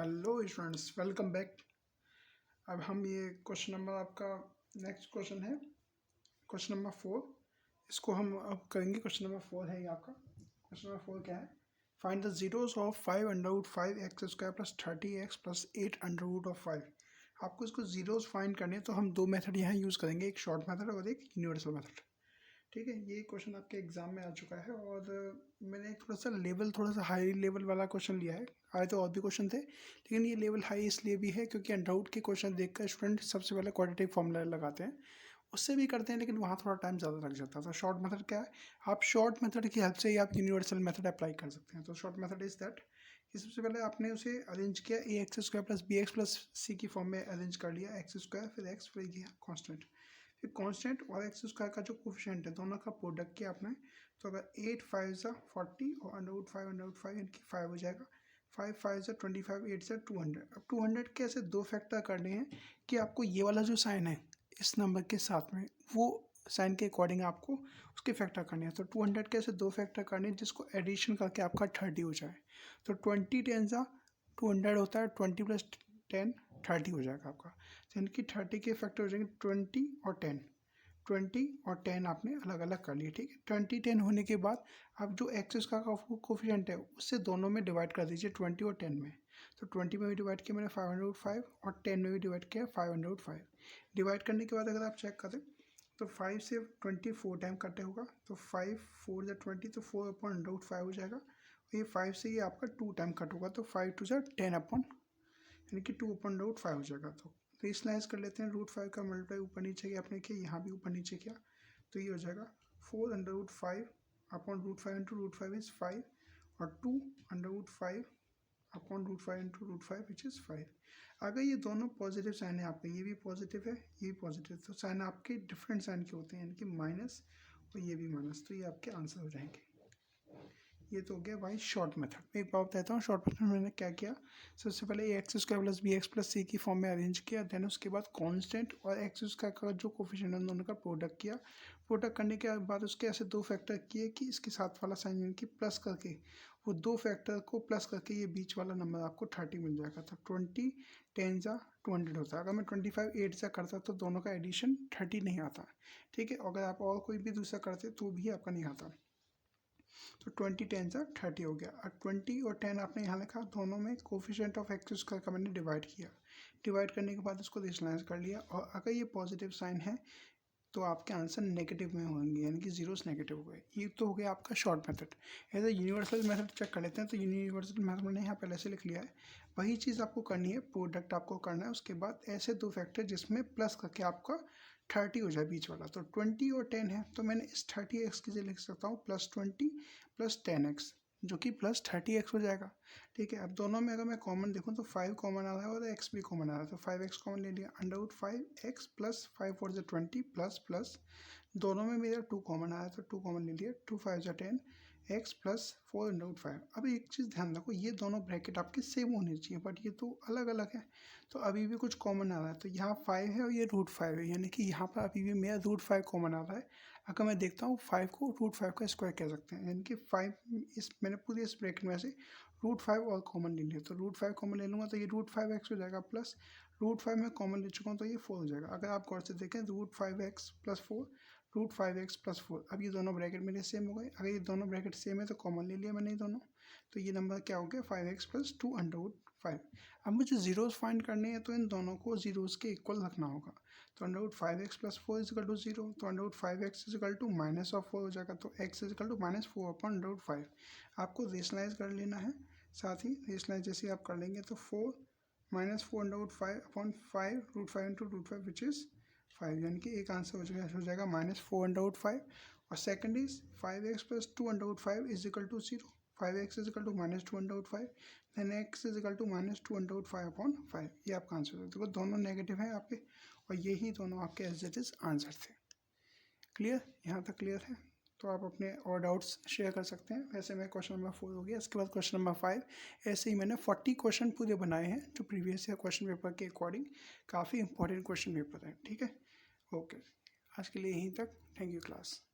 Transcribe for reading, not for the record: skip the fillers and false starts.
Hello students, welcome back. अब हम ये क्वेश्चन नंबर आपका नेक्स्ट क्वेश्चन है क्वेश्चन नंबर 4। इसको हम अब करेंगे। क्वेश्चन नंबर 4 है ये आपका। क्वेश्चन नंबर 4 क्या है? Find the zeros of 5√5x² plus 30x plus 8√5। आपको इसको जीरोस फाइंड करने हैं, तो हम दो मेथड यहाँ यूज़ करेंगे, एक शॉर्ट मेथड और एक यूनिवर्सल मेथड। ठीक है, ये क्वेश्चन आपके एग्जाम में आ चुका है और मैंने थोड़ा सा हाई लेवल वाला क्वेश्चन लिया है। आए तो और भी क्वेश्चन थे, लेकिन ये लेवल हाई इसलिए भी है क्योंकि अंडरवुड के क्वेश्चन देखकर स्टूडेंट सबसे पहले क्वाड्रेटिक फॉर्मूला लगाते हैं, उससे भी करते हैं, लेकिन वहाँ थोड़ा टाइम ज़्यादा लग जाता है। तो शॉर्ट मेथड क्या है? आप शॉर्ट मेथड की हेल्प से ही आप यूनिवर्सल मेथड अप्लाई कर सकते हैं। तो शॉर्ट मेथड इज़ दैट कि सबसे पहले आपने उसे अरेंज किया, ax² plus bx plus c की फॉर्म में अरेंज कर लिया, x² फिर x फिर ये कॉन्स्टेंट, फिर कांस्टेंट और x² का जो कोफिशिएंट है दोनों का प्रोडक्ट किया आपने। तो अगर 8 5 ज़ा 40 और √5 इनकी 5 हो जाएगा, 5 5 ज़ा 25, 8 ज़ा 200। अब 200 के ऐसे दो फैक्टर करने हैं कि आपको ये वाला जो साइन है इस नंबर के साथ में, वो साइन के अकॉर्डिंग आपको उसके फैक्टर करने हैं। तो 200 के ऐसे दो फैक्टर करने हैं जिसको एडिशन करके आपका 30 हो जाए। तो 20 10 ज़ा 200 होता है, 20 प्लस 10 30 हो जाएगा आपका। तो इनकी 30 के फैक्टर हो जाएंगे 20 और 10। 20 और 10 आपने अलग अलग कर लिए। ठीक है, 20 10 होने के बाद आप जो एक्सेस का कोफिशिएंट है उससे दोनों में डिवाइड कर दीजिए, 20 और 10 में। तो 20 में भी डिवाइड किया मैंने 505 और 10 में भी डिवाइड किया 505। डिवाइड करने के बाद अगर आप चेक करें तो 5 से 20 4 टाइम कटे होगा, तो 5 4 ज़ा 20, तो 4/√5 हो जाएगा। और ये 5 से ये आपका 2 टाइम कट होगा, तो 5 2 ज़ा 10 अपॉन, यानी कि 2/√5 हो जाएगा। तो रीस्लाइज कर लेते हैं, √5 का मल्टीप्लाई ऊपर नीचे किया आपने किया, यहाँ भी ऊपर नीचे किया, तो ये हो जाएगा 4/5 अपॉन √5 इंटू √5 इज़ 5 और 2/5 अपॉन √5 इंटू √5 विच इज़ 5। अगर ये दोनों पॉजिटिव साइन है आपके, ये भी पॉजिटिव है ये भी पॉजिटिव, तो साइन आपके डिफरेंट साइन के होते हैं, यानी कि माइनस और ये भी माइनस, तो ये आपके आंसर हो जाएंगे। ये तो हो गया भाई शॉर्ट मेथड। मैं एक बात बताता हूँ, शॉर्ट मेथड में मैंने क्या किया। सबसे पहले x² plus bx plus c की फॉर्म में अरेंज किया, देन उसके बाद कांस्टेंट और x² का जो कोफिशिएंट है दोनों का प्रोडक्ट किया। प्रोडक्ट करने के बाद उसके ऐसे दो फैक्टर किए कि इसके साथ वाला साइन यानी कि प्लस करके, वो दो फैक्टर को प्लस करके ये बीच वाला नंबर आपको 30 मिल जाएगा। तो 20 10 ज़ा 200 होता है। अगर मैं 25 8 ज़ा करता तो दोनों का एडिशन 30 नहीं आता। ठीक है, अगर आप और कोई भी दूसरा करते तो भी आपका नहीं आता। तो 20 10 ज़ा 30 हो गया। और 20 और 10 आपने यहाँ लिखा, दोनों में कोफिशिएंट ऑफ x² का मैंने डिवाइड किया। डिवाइड करने के बाद इसको रेशनलाइज कर लिया, और अगर ये पॉजिटिव साइन है तो आपके आंसर नेगेटिव में होंगे, यानी कि जीरोस नेगेटिव हो गए। ये तो हो गया आपका शॉर्ट मेथड। ऐसे यूनिवर्सल मेथड चेक कर लेते हैं। तो यूनिवर्सल मेथड मैंने यहाँ पहले से लिख लिया है, वही चीज़ आपको करनी है, प्रोडक्ट आपको करना है। उसके बाद ऐसे दो फैक्टर जिसमें प्लस करके आपका 30 हो जाए बीच वाला। तो 20 और 10 है, तो मैंने इस 30x की जगह लिख सकता हूँ +20 + 10x, जो कि +30x हो जाएगा। ठीक है, अब दोनों में अगर मैं कॉमन देखूँ तो 5 कॉमन आ रहा है और x भी कॉमन आ रहा है, तो 5x कॉमन ले लिया, √5x प्लस 5 4 ज़ा 20 प्लस प्लस, दोनों में मेरा 2 कॉमन आया तो 2 कॉमन ले लिया, 2 5 ज़ा 10 x प्लस 4/5। अब एक चीज़ ध्यान रखो, ये दोनों ब्रैकेट आपके सेम होने चाहिए, बट ये तो अलग अलग है। तो अभी भी कुछ कॉमन आ रहा है, तो यहाँ 5 है और ये √5 है, यानी कि यहाँ पर अभी भी मेरा √5 कॉमन आ रहा है। अगर मैं देखता हूँ 5 को √5 का स्क्वायर कह सकते हैं, यानी कि 5 इस मैंने पूरे इस ब्रैकेट में से √5 और कॉमन ले लिया, तो √5 कॉमन ले लूँगा तो ये √5x हो जाएगा, प्लस √5 में कॉमन ले चुका हूँ तो ये 4 हो जाएगा। अगर आप गौर से देखें √5x + 4 √5x + 4, अब ये दोनों ब्रैकेट मेरे सेम हो गए। अगर ये दोनों ब्रैकेट सेम है तो कॉमन ले लिया मैंने ये दोनों, तो ये नंबर क्या हो गया 5x + 2/5। अब मुझे जीरोस फाइंड करने हैं, तो इन दोनों को जीरोस के इक्वल रखना होगा। तो √5x + 4 = 0, तो √5x = -4 हो जाएगा, तो x = -4/√5। आपको रेशनलाइज कर लेना है। साथ ही रेशनलाइज जैसे आप कर लेंगे तो 4 -4/5 √5 इंटू √5 विच इज़ 5, यानी कि एक आंसर हो जाएगा -4/5। और second is 5x + 2/5 = 0, 5x = -2/5, then x = -2/5/5। ये आपका आंसर है। देखो दोनों नेगेटिव हैं आपके, और यही दोनों आपके एज इट इज़ आंसर थे। क्लियर? यहाँ तक क्लियर है? तो आप अपने और डाउट्स शेयर कर सकते हैं। वैसे मैं क्वेश्चन नंबर 4 हो गया, इसके बाद क्वेश्चन नंबर 5। ऐसे ही मैंने 40 क्वेश्चन पूरे बनाए हैं जो प्रीवियस ईयर क्वेश्चन पेपर के अकॉर्डिंग काफ़ी इंपॉर्टेंट क्वेश्चन पेपर हैं। ठीक है, ओके, आज के लिए यहीं तक। Thank you class.